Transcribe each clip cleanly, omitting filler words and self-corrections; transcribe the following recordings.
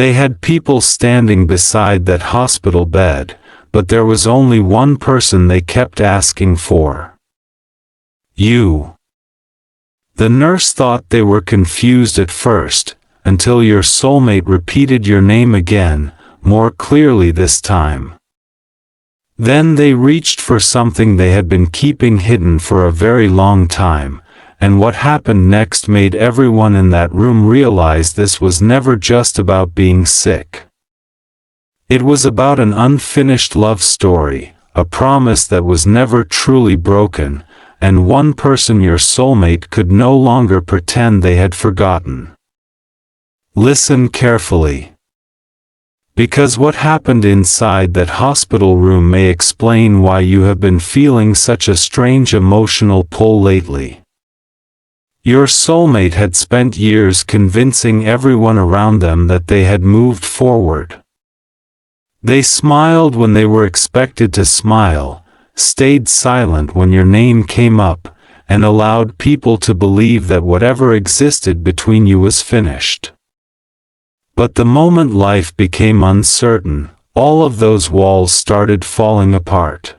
They had people standing beside that hospital bed, but there was only one person they kept asking for. You. The nurse thought they were confused at first, until your soulmate repeated your name again, more clearly this time. Then they reached for something they had been keeping hidden for a very long time, and what happened next made everyone in that room realize this was never just about being sick. It was about an unfinished love story, a promise that was never truly broken, and one person your soulmate could no longer pretend they had forgotten. Listen carefully. Because what happened inside that hospital room may explain why you have been feeling such a strange emotional pull lately. Your soulmate had spent years convincing everyone around them that they had moved forward. They smiled when they were expected to smile, stayed silent when your name came up, and allowed people to believe that whatever existed between you was finished. But the moment life became uncertain, all of those walls started falling apart.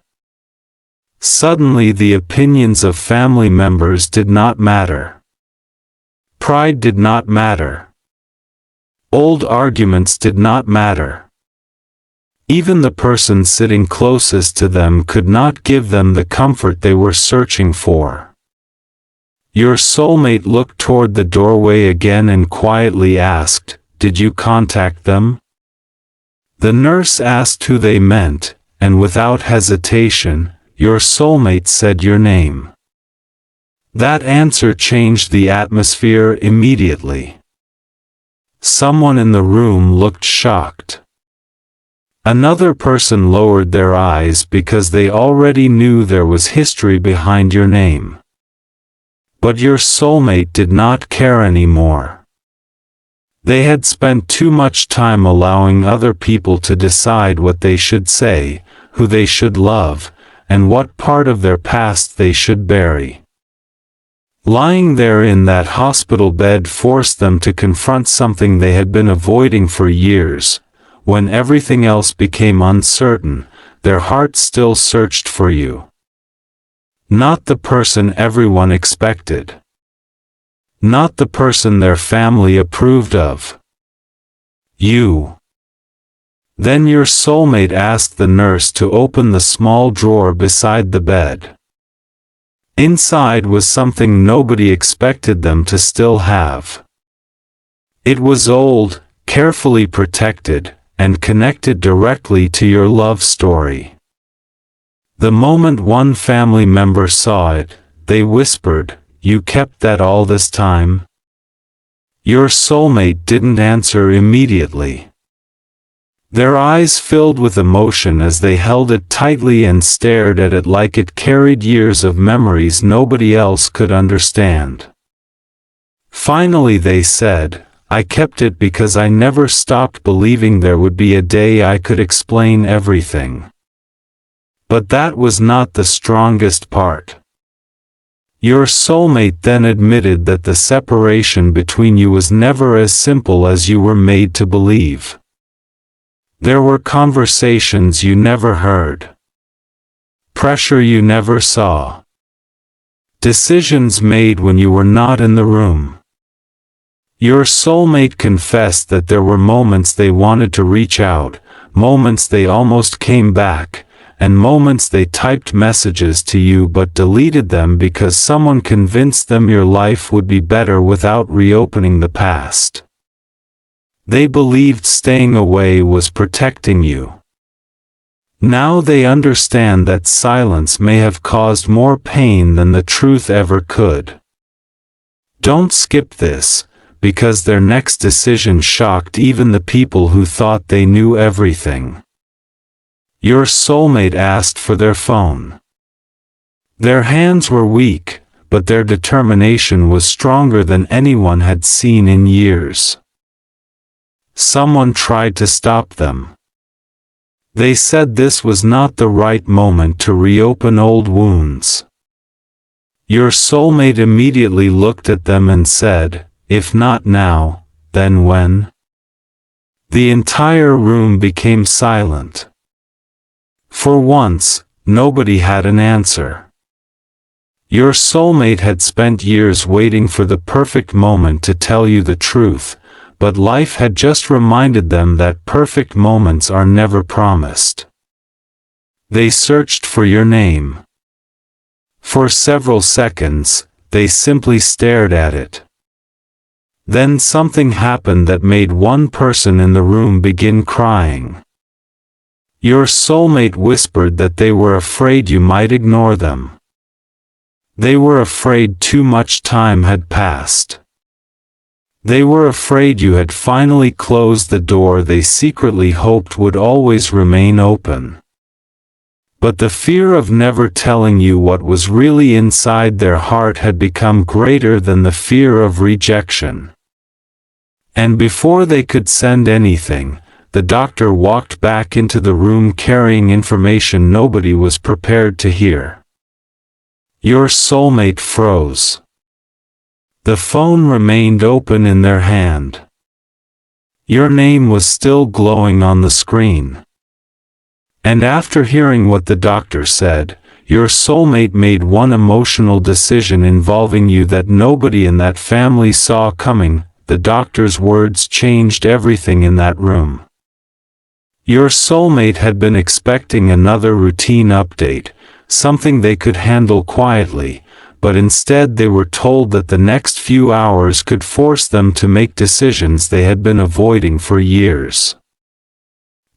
Suddenly the opinions of family members did not matter. Pride did not matter. Old arguments did not matter. Even the person sitting closest to them could not give them the comfort they were searching for. Your soulmate looked toward the doorway again and quietly asked, "Did you contact them?" The nurse asked who they meant, and without hesitation, your soulmate said your name. That answer changed the atmosphere immediately. Someone in the room looked shocked. Another person lowered their eyes because they already knew there was history behind your name. But your soulmate did not care anymore. They had spent too much time allowing other people to decide what they should say, who they should love, and what part of their past they should bury. Lying there in that hospital bed forced them to confront something they had been avoiding for years. When everything else became uncertain, their hearts still searched for you. Not the person everyone expected. Not the person their family approved of. You. Then your soulmate asked the nurse to open the small drawer beside the bed. Inside was something nobody expected them to still have. It was old, carefully protected, and connected directly to your love story. The moment one family member saw it, they whispered, "You kept that all this time?" Your soulmate didn't answer immediately. Their eyes filled with emotion as they held it tightly and stared at it like it carried years of memories nobody else could understand. Finally they said, "I kept it because I never stopped believing there would be a day I could explain everything." But that was not the strongest part. Your soulmate then admitted that the separation between you was never as simple as you were made to believe. There were conversations you never heard. Pressure you never saw. Decisions made when you were not in the room. Your soulmate confessed that there were moments they wanted to reach out, moments they almost came back, and moments they typed messages to you but deleted them because someone convinced them your life would be better without reopening the past. They believed staying away was protecting you. Now they understand that silence may have caused more pain than the truth ever could. Don't skip this, because their next decision shocked even the people who thought they knew everything. Your soulmate asked for their phone. Their hands were weak, but their determination was stronger than anyone had seen in years. Someone tried to stop them. They said this was not the right moment to reopen old wounds. Your soulmate immediately looked at them and said, "If not now, then when?" The entire room became silent. For once, nobody had an answer. Your soulmate had spent years waiting for the perfect moment to tell you the truth, but life had just reminded them that perfect moments are never promised. They searched for your name. For several seconds, they simply stared at it. Then something happened that made one person in the room begin crying. Your soulmate whispered that they were afraid you might ignore them. They were afraid too much time had passed. They were afraid you had finally closed the door they secretly hoped would always remain open. But the fear of never telling you what was really inside their heart had become greater than the fear of rejection. And before they could send anything, the doctor walked back into the room carrying information nobody was prepared to hear. Your soulmate froze. The phone remained open in their hand. Your name was still glowing on the screen. And after hearing what the doctor said, your soulmate made one emotional decision involving you that nobody in that family saw coming. The doctor's words changed everything in that room. Your soulmate had been expecting another routine update, something they could handle quietly, but instead they were told that the next few hours could force them to make decisions they had been avoiding for years.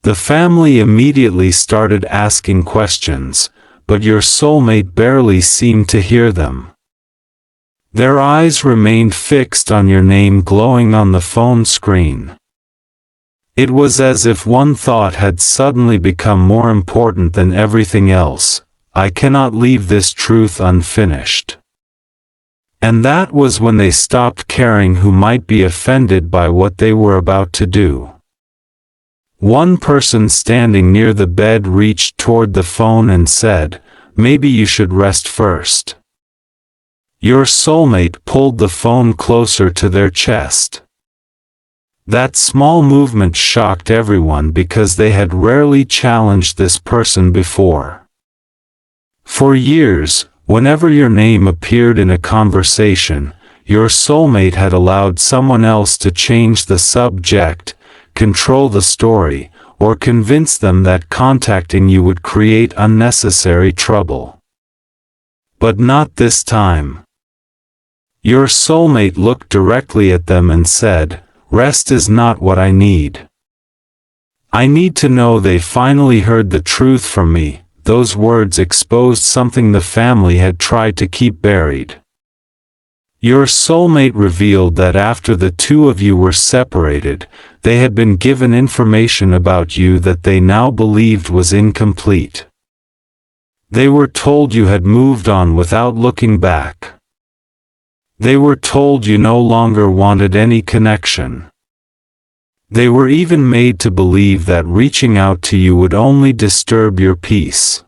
The family immediately started asking questions, but your soulmate barely seemed to hear them. Their eyes remained fixed on your name glowing on the phone screen. It was as if one thought had suddenly become more important than everything else: I cannot leave this truth unfinished. And that was when they stopped caring who might be offended by what they were about to do. One person standing near the bed reached toward the phone and said, "Maybe you should rest first." Your soulmate pulled the phone closer to their chest. That small movement shocked everyone because they had rarely challenged this person before. For years, whenever your name appeared in a conversation, your soulmate had allowed someone else to change the subject, control the story, or convince them that contacting you would create unnecessary trouble. But not this time. Your soulmate looked directly at them and said, "Rest is not what I need. I need to know they finally heard the truth from me." Those words exposed something the family had tried to keep buried. Your soulmate revealed that after the two of you were separated, they had been given information about you that they now believed was incomplete. They were told you had moved on without looking back. They were told you no longer wanted any connection. They were even made to believe that reaching out to you would only disturb your peace.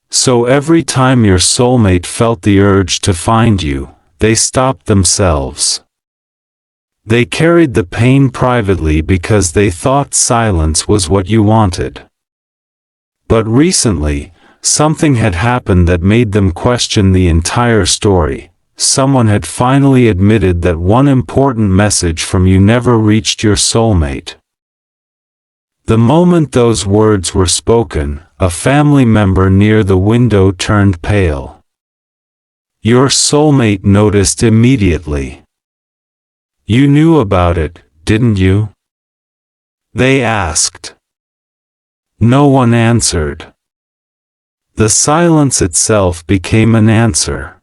So every time your soulmate felt the urge to find you, they stopped themselves. They carried the pain privately because they thought silence was what you wanted. But recently, something had happened that made them question the entire story. Someone had finally admitted that one important message from you never reached your soulmate. The moment those words were spoken, a family member near the window turned pale. Your soulmate noticed immediately. "You knew about it, didn't you?" they asked. No one answered. The silence itself became an answer.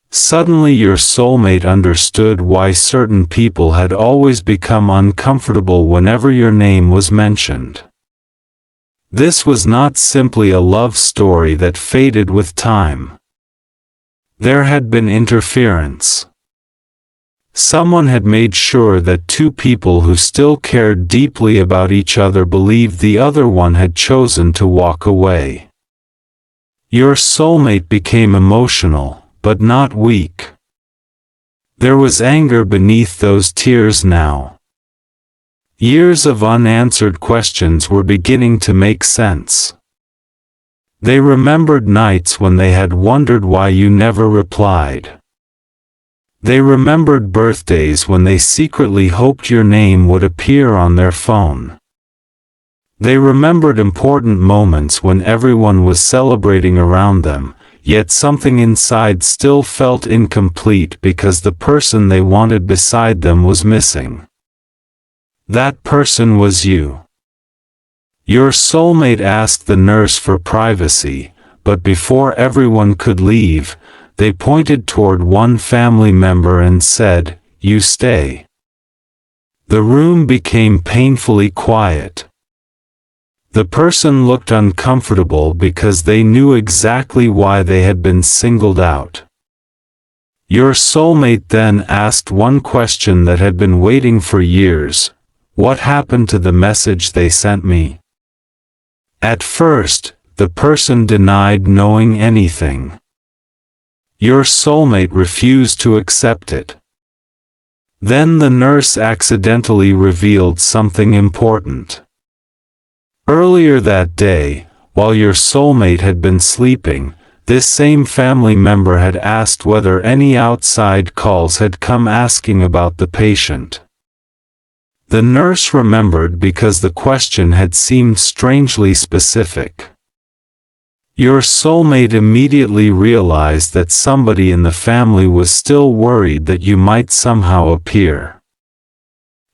Suddenly your soulmate understood why certain people had always become uncomfortable whenever your name was mentioned. This was not simply a love story that faded with time. There had been interference. Someone had made sure that two people who still cared deeply about each other believed the other one had chosen to walk away. Your soulmate became emotional, but not weak. There was anger beneath those tears now. Years of unanswered questions were beginning to make sense. They remembered nights when they had wondered why you never replied. They remembered birthdays when they secretly hoped your name would appear on their phone. They remembered important moments when everyone was celebrating around them, yet something inside still felt incomplete because the person they wanted beside them was missing. That person was you. Your soulmate asked the nurse for privacy, but before everyone could leave, they pointed toward one family member and said, "You stay." The room became painfully quiet. The person looked uncomfortable because they knew exactly why they had been singled out. Your soulmate then asked one question that had been waiting for years: "What happened to the message they sent me?" At first, the person denied knowing anything. Your soulmate refused to accept it. Then the nurse accidentally revealed something important. Earlier that day, while your soulmate had been sleeping, this same family member had asked whether any outside calls had come asking about the patient. The nurse remembered because the question had seemed strangely specific. Your soulmate immediately realized that somebody in the family was still worried that you might somehow appear.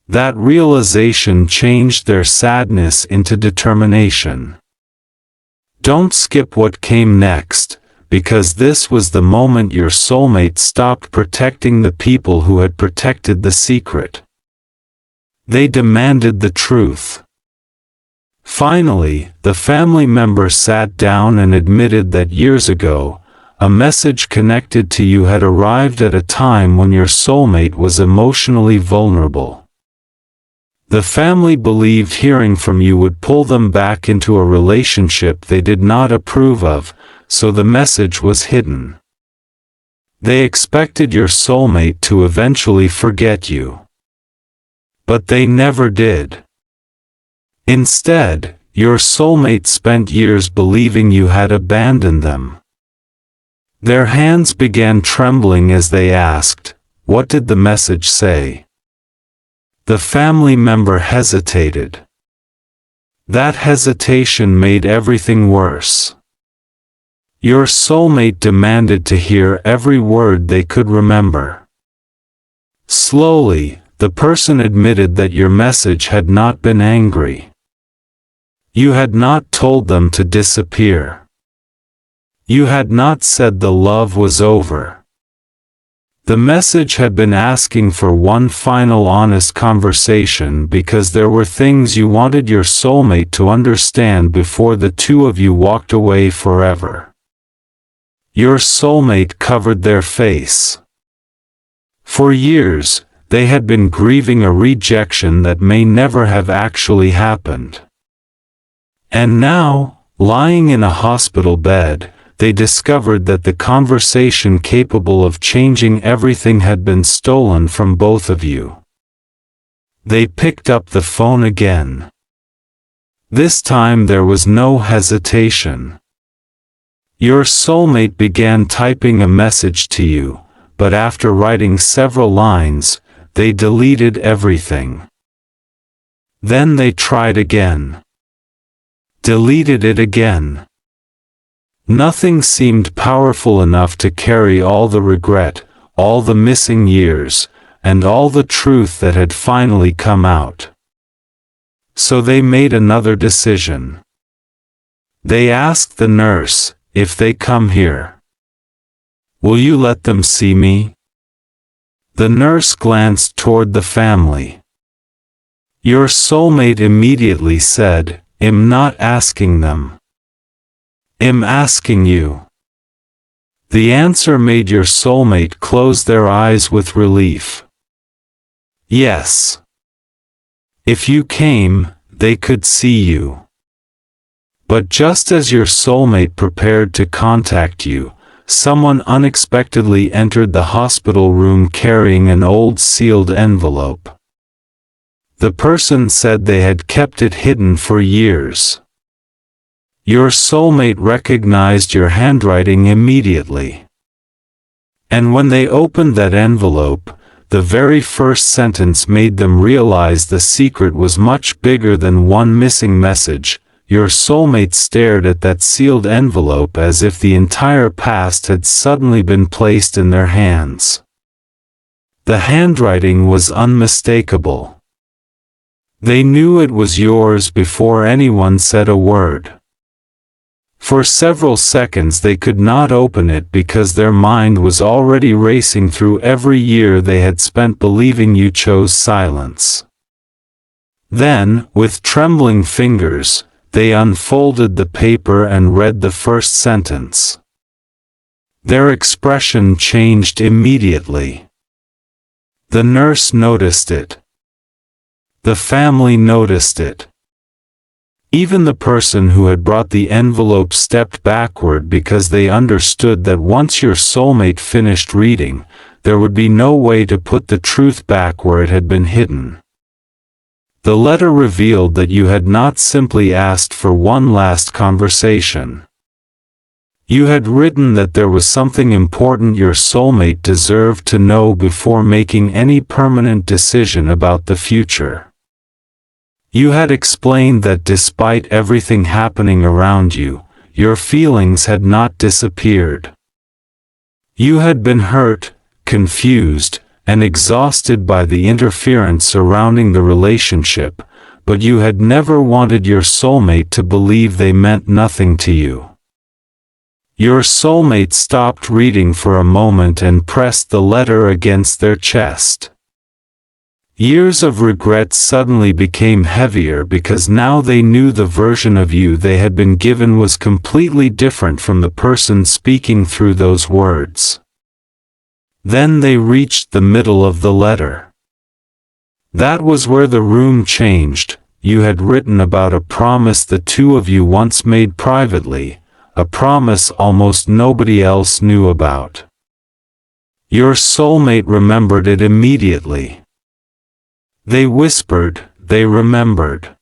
That realization changed their sadness into determination. Don't skip what came next, because this was the moment your soulmate stopped protecting the people who had protected the secret. They demanded the truth. Finally, the family member sat down and admitted that years ago, a message connected to you had arrived at a time when your soulmate was emotionally vulnerable. The family believed hearing from you would pull them back into a relationship they did not approve of, so the message was hidden. They expected your soulmate to eventually forget you. But they never did. Instead, your soulmate spent years believing you had abandoned them. Their hands began trembling as they asked, "What did the message say?" The family member hesitated. That hesitation made everything worse. Your soulmate demanded to hear every word they could remember. Slowly, the person admitted that your message had not been angry. You had not told them to disappear. You had not said the love was over. The message had been asking for one final honest conversation because there were things you wanted your soulmate to understand before the two of you walked away forever. Your soulmate covered their face. For years, they had been grieving a rejection that may never have actually happened. And now, lying in a hospital bed, they discovered that the conversation capable of changing everything had been stolen from both of you. They picked up the phone again. This time there was no hesitation. Your soulmate began typing a message to you, but after writing several lines, they deleted everything. Then they tried again. Deleted it again. Nothing seemed powerful enough to carry all the regret, all the missing years, and all the truth that had finally come out. So they made another decision. They asked the nurse, "If they come here, will you let them see me?" The nurse glanced toward the family. Your soulmate immediately said, "I'm not asking them. I'm asking you." The answer made your soulmate close their eyes with relief. Yes. If you came, they could see you. But just as your soulmate prepared to contact you, someone unexpectedly entered the hospital room carrying an old sealed envelope. The person said they had kept it hidden for years. Your soulmate recognized your handwriting immediately. And when they opened that envelope, the very first sentence made them realize the secret was much bigger than one missing message. Your soulmate stared at that sealed envelope as if the entire past had suddenly been placed in their hands. The handwriting was unmistakable. They knew it was yours before anyone said a word. For several seconds they could not open it because their mind was already racing through every year they had spent believing you chose silence. Then, with trembling fingers, they unfolded the paper and read the first sentence. Their expression changed immediately. The nurse noticed it. The family noticed it. Even the person who had brought the envelope stepped backward because they understood that once your soulmate finished reading, there would be no way to put the truth back where it had been hidden. The letter revealed that you had not simply asked for one last conversation. You had written that there was something important your soulmate deserved to know before making any permanent decision about the future. You had explained that despite everything happening around you, your feelings had not disappeared. You had been hurt, confused, and exhausted by the interference surrounding the relationship, but you had never wanted your soulmate to believe they meant nothing to you. Your soulmate stopped reading for a moment and pressed the letter against their chest. Years of regret suddenly became heavier because now they knew the version of you they had been given was completely different from the person speaking through those words. Then they reached the middle of the letter. That was where the room changed. You had written about a promise the two of you once made privately, a promise almost nobody else knew about. Your soulmate remembered it immediately. They whispered, they remembered.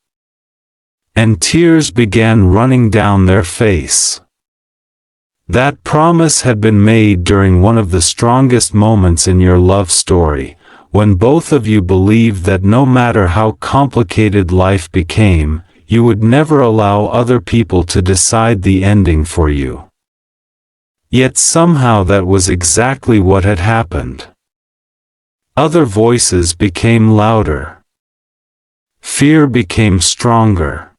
And tears began running down their face. That promise had been made during one of the strongest moments in your love story, when both of you believed that no matter how complicated life became, you would never allow other people to decide the ending for you. Yet somehow that was exactly what had happened. Other voices became louder. Fear became stronger.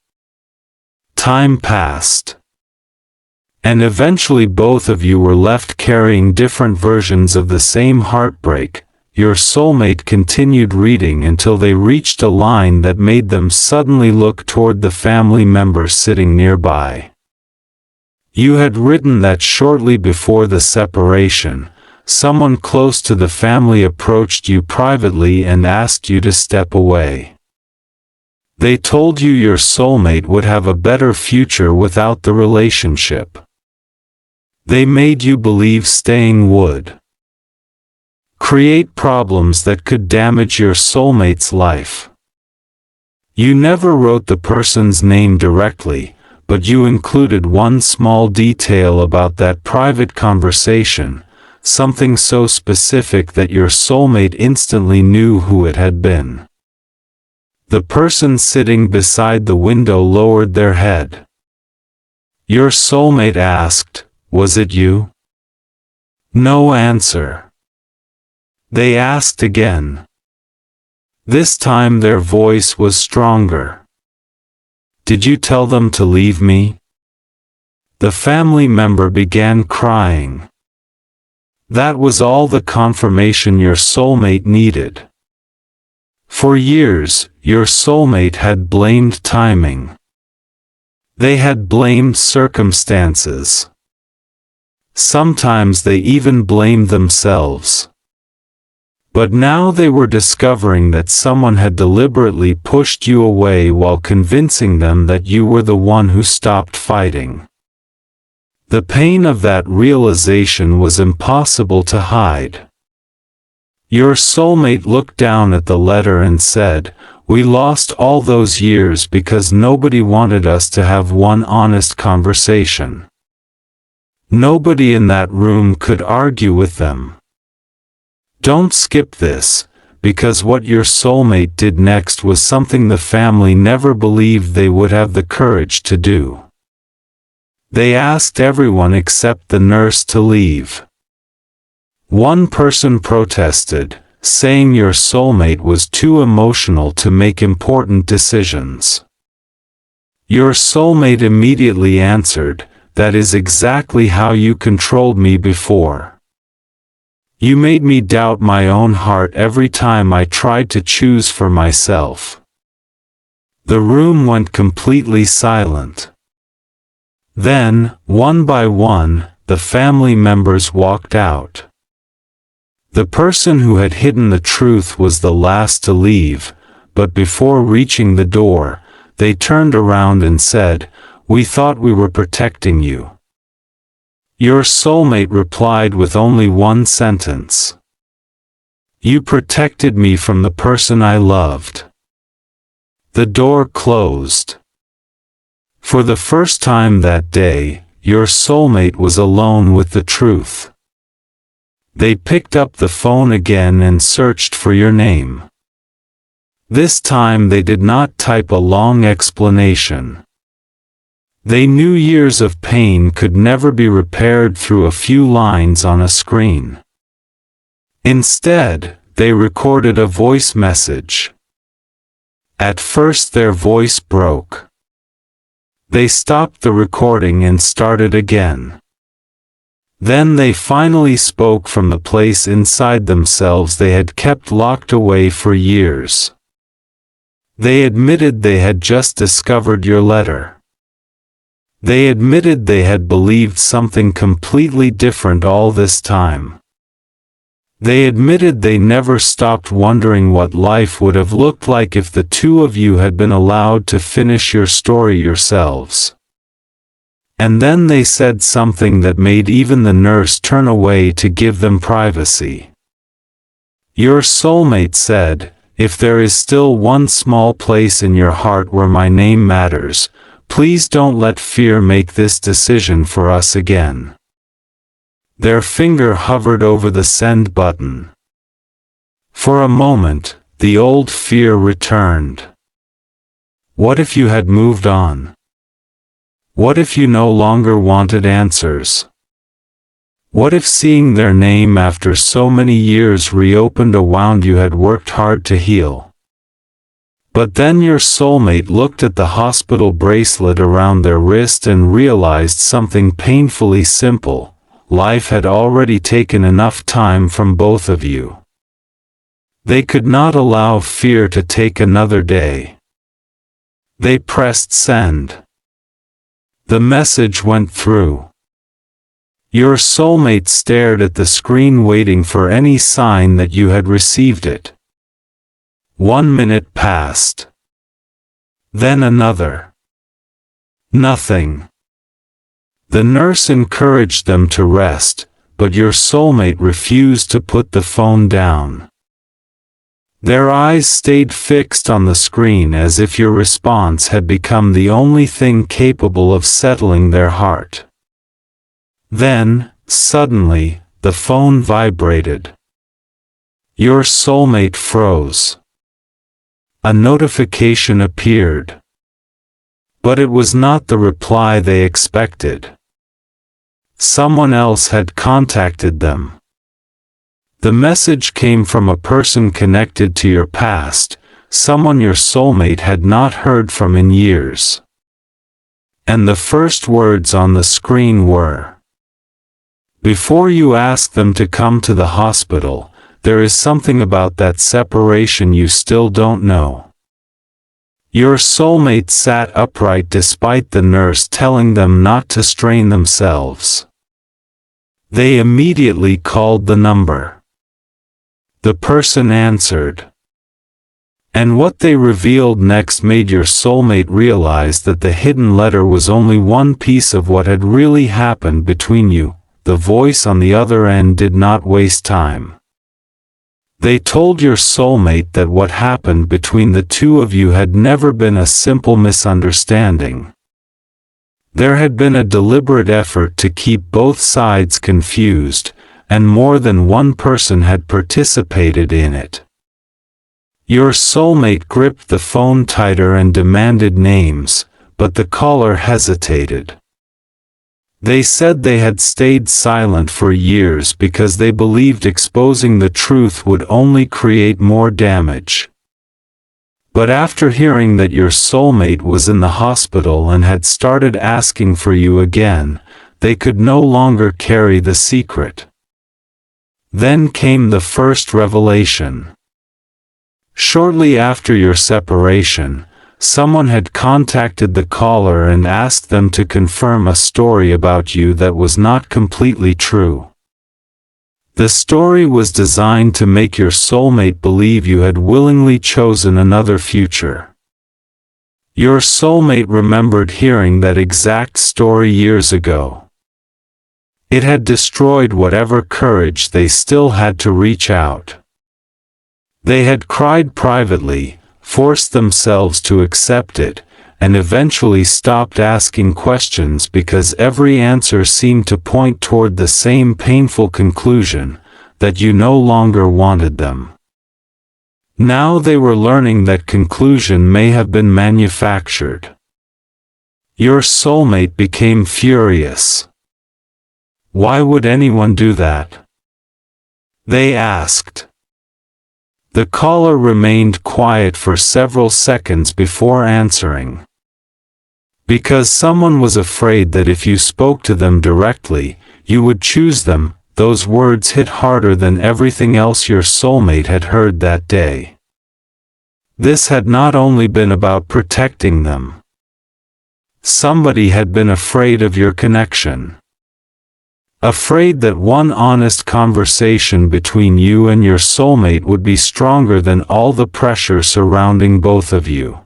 Time passed. And eventually both of you were left carrying different versions of the same heartbreak. Your soulmate continued reading until they reached a line that made them suddenly look toward the family member sitting nearby. You had written that shortly before the separation, someone close to the family approached you privately and asked you to step away. They told you your soulmate would have a better future without the relationship. They made you believe staying would create problems that could damage your soulmate's life. You never wrote the person's name directly, but you included one small detail about that private conversation, something so specific that your soulmate instantly knew who it had been. The person sitting beside the window lowered their head. Your soulmate asked, "Was it you?" No answer. They asked again. This time their voice was stronger. "Did you tell them to leave me?" The family member began crying. That was all the confirmation your soulmate needed. For years, your soulmate had blamed timing. They had blamed circumstances. Sometimes they even blamed themselves. But now they were discovering that someone had deliberately pushed you away while convincing them that you were the one who stopped fighting. The pain of that realization was impossible to hide. Your soulmate looked down at the letter and said, we lost all those years because nobody wanted us to have one honest conversation. Nobody in that room could argue with them. Don't skip this, because what your soulmate did next was something the family never believed they would have the courage to do. They asked everyone except the nurse to leave. One person protested, saying your soulmate was too emotional to make important decisions. Your soulmate immediately answered, "That is exactly how you controlled me before. You made me doubt my own heart every time I tried to choose for myself." The room went completely silent. Then, one by one, the family members walked out. The person who had hidden the truth was the last to leave, but before reaching the door, they turned around and said, "We thought we were protecting you." Your soulmate replied with only one sentence. "You protected me from the person I loved." The door closed. For the first time that day, your soulmate was alone with the truth. They picked up the phone again and searched for your name. This time they did not type a long explanation. They knew years of pain could never be repaired through a few lines on a screen. Instead, they recorded a voice message. At first their voice broke. They stopped the recording and started again. Then they finally spoke from the place inside themselves they had kept locked away for years. They admitted they had just discovered your letter. They admitted they had believed something completely different all this time. They admitted they never stopped wondering what life would have looked like if the two of you had been allowed to finish your story yourselves. And then they said something that made even the nurse turn away to give them privacy. Your soulmate said, "If there is still one small place in your heart where my name matters, please don't let fear make this decision for us again." Their finger hovered over the send button. For a moment, the old fear returned. What if you had moved on? What if you no longer wanted answers? What if seeing their name after so many years reopened a wound you had worked hard to heal? But then your soulmate looked at the hospital bracelet around their wrist and realized something painfully simple. Life had already taken enough time from both of you. They could not allow fear to take another day. They pressed send. The message went through. Your soulmate stared at the screen waiting for any sign that you had received it. 1 minute passed. Then another. Nothing. The nurse encouraged them to rest, but your soulmate refused to put the phone down. Their eyes stayed fixed on the screen as if your response had become the only thing capable of settling their heart. Then, suddenly, the phone vibrated. Your soulmate froze. A notification appeared. But it was not the reply they expected. Someone else had contacted them. The message came from a person connected to your past, someone your soulmate had not heard from in years. And the first words on the screen were, "Before you ask them to come to the hospital, there is something about that separation you still don't know." Your soulmate sat upright despite the nurse telling them not to strain themselves. They immediately called the number. The person answered. And what they revealed next made your soulmate realize that the hidden letter was only one piece of what had really happened between you. The voice on the other end did not waste time. They told your soulmate that what happened between the two of you had never been a simple misunderstanding. There had been a deliberate effort to keep both sides confused, and more than one person had participated in it. Your soulmate gripped the phone tighter and demanded names, but the caller hesitated. They said they had stayed silent for years because they believed exposing the truth would only create more damage. But after hearing that your soulmate was in the hospital and had started asking for you again, they could no longer carry the secret. Then came the first revelation. Shortly after your separation, someone had contacted the caller and asked them to confirm a story about you that was not completely true. The story was designed to make your soulmate believe you had willingly chosen another future. Your soulmate remembered hearing that exact story years ago. It had destroyed whatever courage they still had to reach out. They had cried privately, forced themselves to accept it, and eventually stopped asking questions because every answer seemed to point toward the same painful conclusion, that you no longer wanted them. Now they were learning that conclusion may have been manufactured. Your soulmate became furious. Why would anyone do that? They asked. The caller remained quiet for several seconds before answering. Because someone was afraid that if you spoke to them directly, you would choose them. Those words hit harder than everything else your soulmate had heard that day. This had not only been about protecting them. Somebody had been afraid of your connection. Afraid that one honest conversation between you and your soulmate would be stronger than all the pressure surrounding both of you.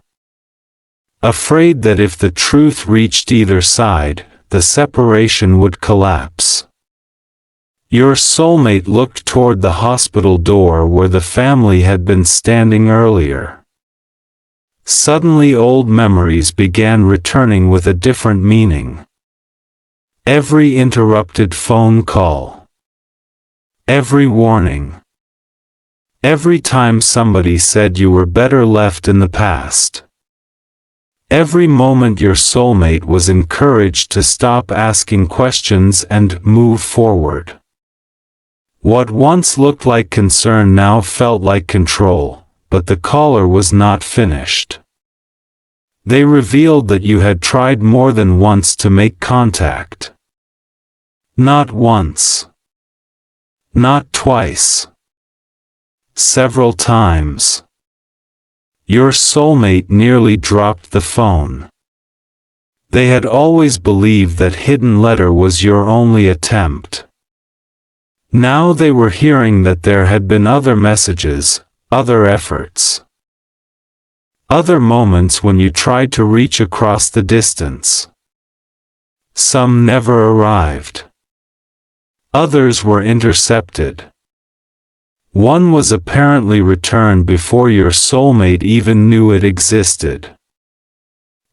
Afraid that if the truth reached either side, the separation would collapse. Your soulmate looked toward the hospital door where the family had been standing earlier. Suddenly old memories began returning with a different meaning. Every interrupted phone call. Every warning. Every time somebody said you were better left in the past. Every moment your soulmate was encouraged to stop asking questions and move forward. What once looked like concern now felt like control, but the caller was not finished. They revealed that you had tried more than once to make contact. Not once. Not twice. Several times. Your soulmate nearly dropped the phone. They had always believed that hidden letter was your only attempt. Now they were hearing that there had been other messages, other efforts. Other moments when you tried to reach across the distance. Some never arrived. Others were intercepted. One was apparently returned before your soulmate even knew it existed.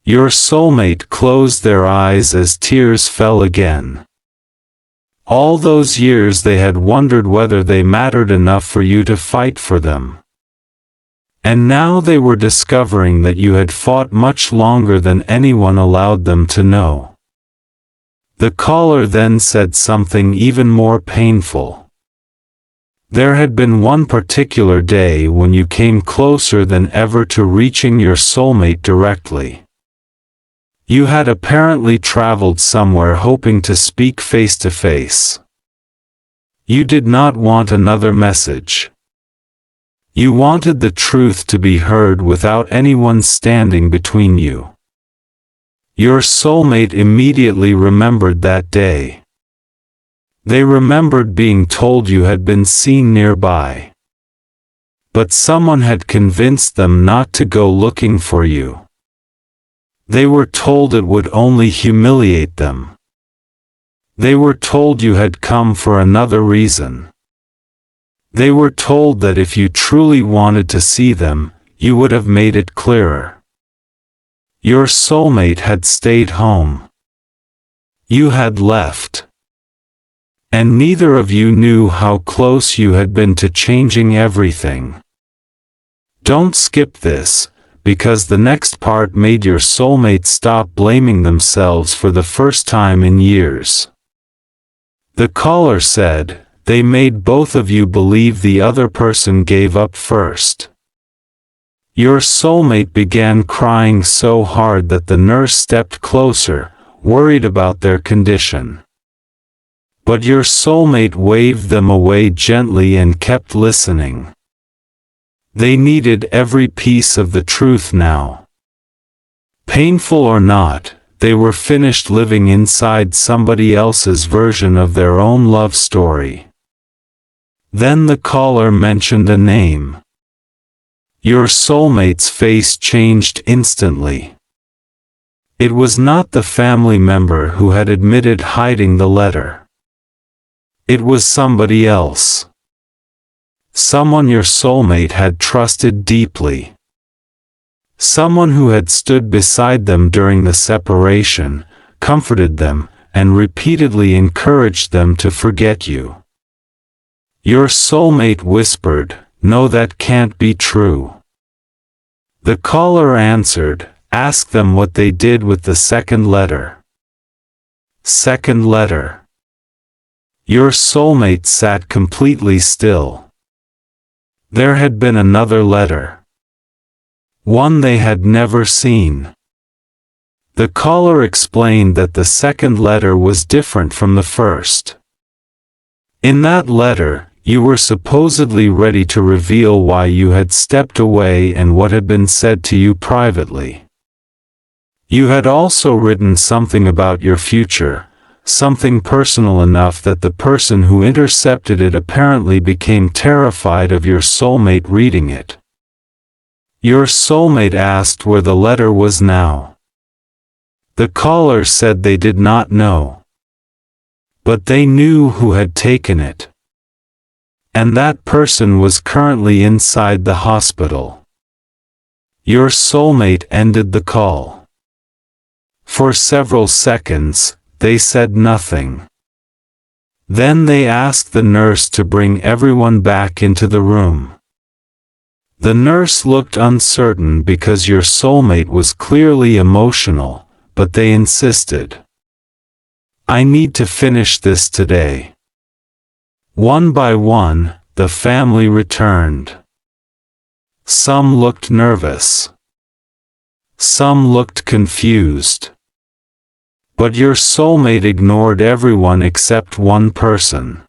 Your soulmate closed their eyes as tears fell again. All those years they had wondered whether they mattered enough for you to fight for them. And now they were discovering that you had fought much longer than anyone allowed them to know. The caller then said something even more painful. There had been one particular day when you came closer than ever to reaching your soulmate directly. You had apparently traveled somewhere hoping to speak face to face. You did not want another message. You wanted the truth to be heard without anyone standing between you. Your soulmate immediately remembered that day. They remembered being told you had been seen nearby. But someone had convinced them not to go looking for you. They were told it would only humiliate them. They were told you had come for another reason. They were told that if you truly wanted to see them, you would have made it clearer. Your soulmate had stayed home. You had left. And neither of you knew how close you had been to changing everything. Don't skip this, because the next part made your soulmate stop blaming themselves for the first time in years. The caller said, "They made both of you believe the other person gave up first." Your soulmate began crying so hard that the nurse stepped closer, worried about their condition. But your soulmate waved them away gently and kept listening. They needed every piece of the truth now. Painful or not, they were finished living inside somebody else's version of their own love story. Then the caller mentioned a name. Your soulmate's face changed instantly. It was not the family member who had admitted hiding the letter. It was somebody else. Someone your soulmate had trusted deeply. Someone who had stood beside them during the separation, comforted them, and repeatedly encouraged them to forget you. Your soulmate whispered, "No, that can't be true." The caller answered, "Ask them what they did with the second letter." Second letter. Your soulmate sat completely still. There had been another letter. One they had never seen. The caller explained that the second letter was different from the first. In that letter, you were supposedly ready to reveal why you had stepped away and what had been said to you privately. You had also written something about your future, something personal enough that the person who intercepted it apparently became terrified of your soulmate reading it. Your soulmate asked where the letter was now. The caller said they did not know. But they knew who had taken it. And that person was currently inside the hospital. Your soulmate ended the call. For several seconds, they said nothing. Then they asked the nurse to bring everyone back into the room. The nurse looked uncertain because your soulmate was clearly emotional, but they insisted. "I need to finish this today." One by one, the family returned. Some looked nervous. Some looked confused. But your soulmate ignored everyone except one person.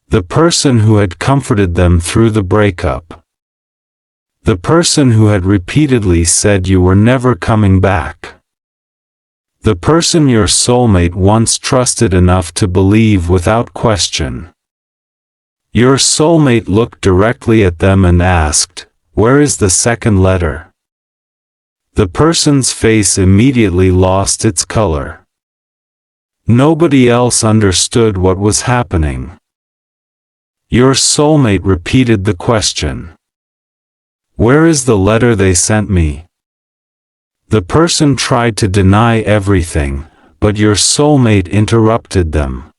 The person who had comforted them through the breakup. The person who had repeatedly said you were never coming back. The person your soulmate once trusted enough to believe without question. Your soulmate looked directly at them and asked, "Where is the second letter?" The person's face immediately lost its color. Nobody else understood what was happening. Your soulmate repeated the question. "Where is the letter they sent me?" The person tried to deny everything, but your soulmate interrupted them.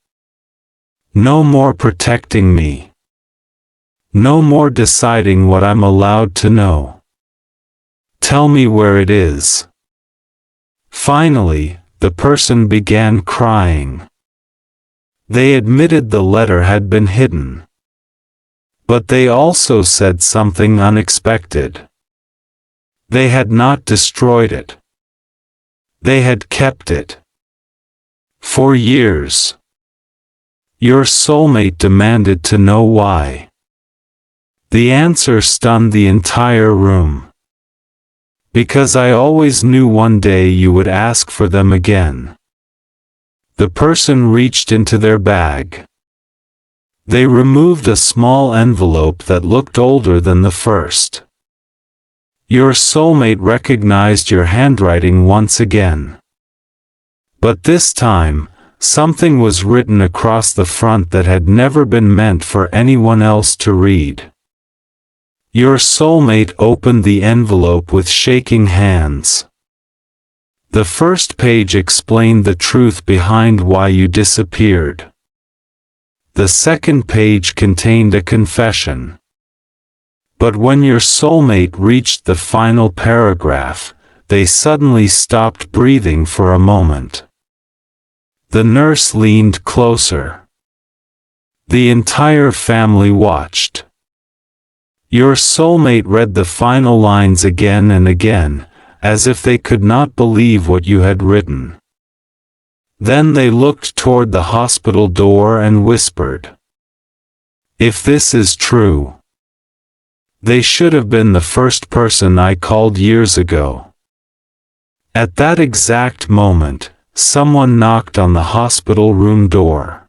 "No more protecting me. No more deciding what I'm allowed to know. Tell me where it is." Finally, the person began crying. They admitted the letter had been hidden. But they also said something unexpected. They had not destroyed it. They had kept it. For years. Your soulmate demanded to know why. The answer stunned the entire room. "Because I always knew one day you would ask for them again." The person reached into their bag. They removed a small envelope that looked older than the first. Your soulmate recognized your handwriting once again. But this time, something was written across the front that had never been meant for anyone else to read. Your soulmate opened the envelope with shaking hands. The first page explained the truth behind why you disappeared. The second page contained a confession. But when your soulmate reached the final paragraph, they suddenly stopped breathing for a moment. The nurse leaned closer. The entire family watched. Your soulmate read the final lines again and again, as if they could not believe what you had written. Then they looked toward the hospital door and whispered, "If this is true, they should have been the first person I called years ago." At that exact moment, someone knocked on the hospital room door.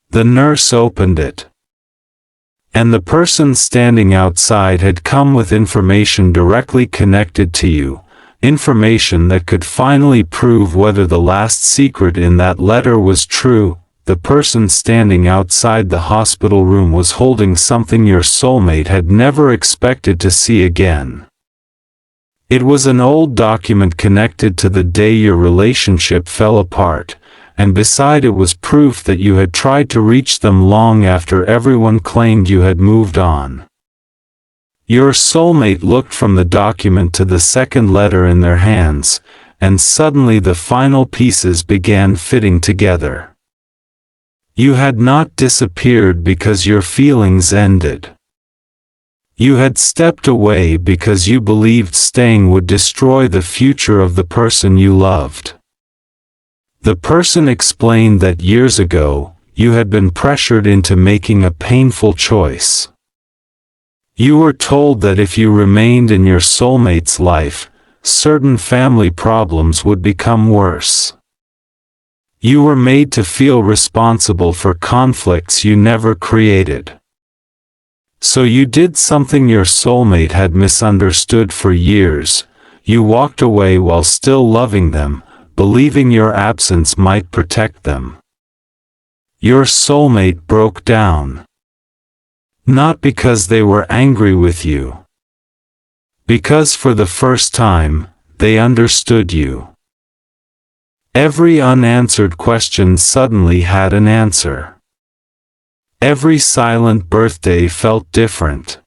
The nurse opened it. And the person standing outside had come with information directly connected to you, information that could finally prove whether the last secret in that letter was true. The person standing outside the hospital room was holding something your soulmate had never expected to see again. It was an old document connected to the day your relationship fell apart, and beside it was proof that you had tried to reach them long after everyone claimed you had moved on. Your soulmate looked from the document to the second letter in their hands, and suddenly the final pieces began fitting together. You had not disappeared because your feelings ended. You had stepped away because you believed staying would destroy the future of the person you loved. The person explained that years ago, you had been pressured into making a painful choice. You were told that if you remained in your soulmate's life, certain family problems would become worse. You were made to feel responsible for conflicts you never created. So you did something your soulmate had misunderstood for years. You walked away while still loving them, believing your absence might protect them. Your soulmate broke down. Not because they were angry with you. Because for the first time, they understood you. Every unanswered question suddenly had an answer. Every silent birthday felt different.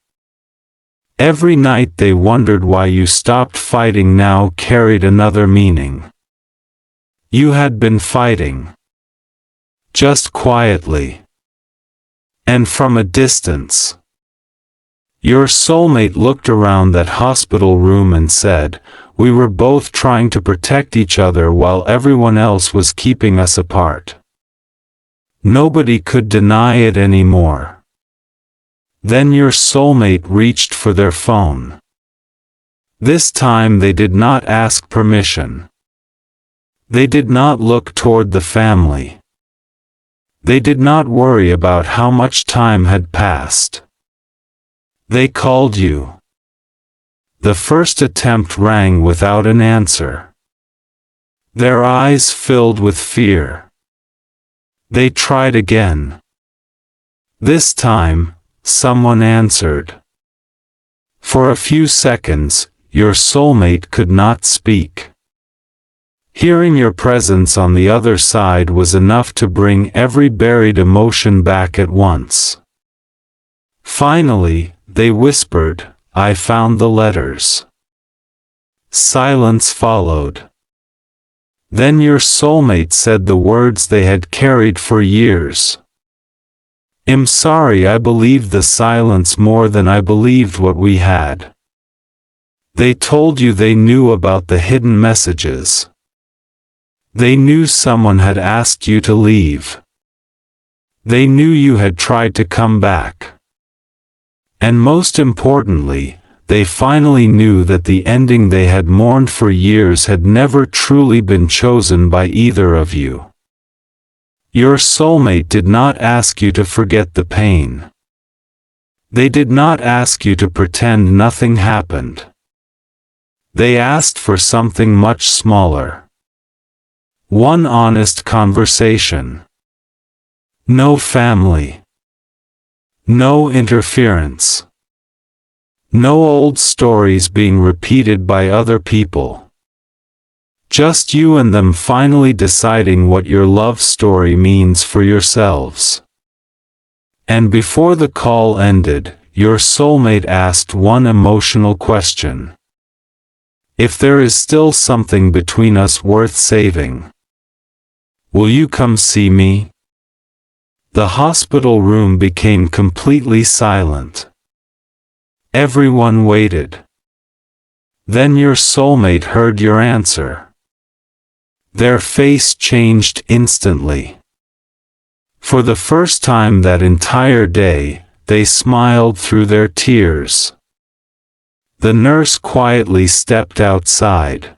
Every night they wondered why you stopped fighting now carried another meaning. You had been fighting. Just quietly. And from a distance. Your soulmate looked around that hospital room and said, "We were both trying to protect each other while everyone else was keeping us apart." Nobody could deny it anymore. Then your soulmate reached for their phone. This time they did not ask permission. They did not look toward the family. They did not worry about how much time had passed. They called you. The first attempt rang without an answer. Their eyes filled with fear. They tried again. This time, someone answered. For a few seconds, your soulmate could not speak. Hearing your presence on the other side was enough to bring every buried emotion back at once. Finally, they whispered, "I found the letters." Silence followed. Then your soulmate said the words they had carried for years. "I'm sorry I believed the silence more than I believed what we had." They told you they knew about the hidden messages. They knew someone had asked you to leave. They knew you had tried to come back. And most importantly, they finally knew that the ending they had mourned for years had never truly been chosen by either of you. Your soulmate did not ask you to forget the pain. They did not ask you to pretend nothing happened. They asked for something much smaller. One honest conversation. No family. No interference. No old stories being repeated by other people. Just you and them finally deciding what your love story means for yourselves. And before the call ended, your soulmate asked one emotional question. If there is still something between us worth saving, will you come see me? The hospital room became completely silent. Everyone waited. Then your soulmate heard your answer. Their face changed instantly. For the first time that entire day, they smiled through their tears. The nurse quietly stepped outside.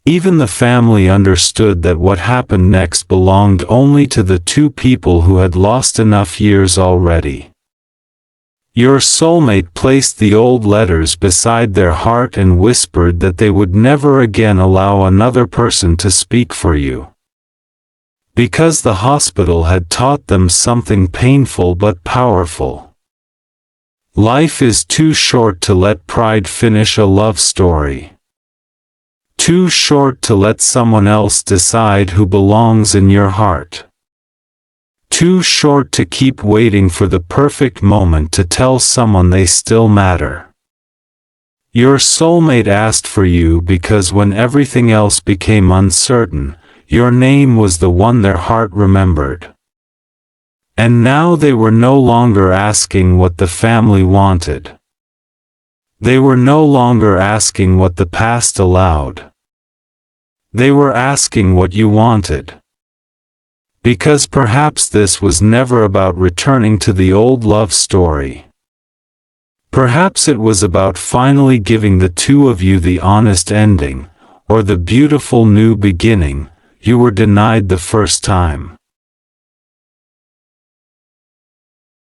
Even the family understood that what happened next belonged only to the two people who had lost enough years already. Your soulmate placed the old letters beside their heart and whispered that they would never again allow another person to speak for you. Because the hospital had taught them something painful but powerful. Life is too short to let pride finish a love story. Too short to let someone else decide who belongs in your heart. Too short to keep waiting for the perfect moment to tell someone they still matter. Your soulmate asked for you because when everything else became uncertain, your name was the one their heart remembered. And now they were no longer asking what the family wanted. They were no longer asking what the past allowed. They were asking what you wanted. Because perhaps this was never about returning to the old love story. Perhaps it was about finally giving the two of you the honest ending, or the beautiful new beginning you were denied the first time.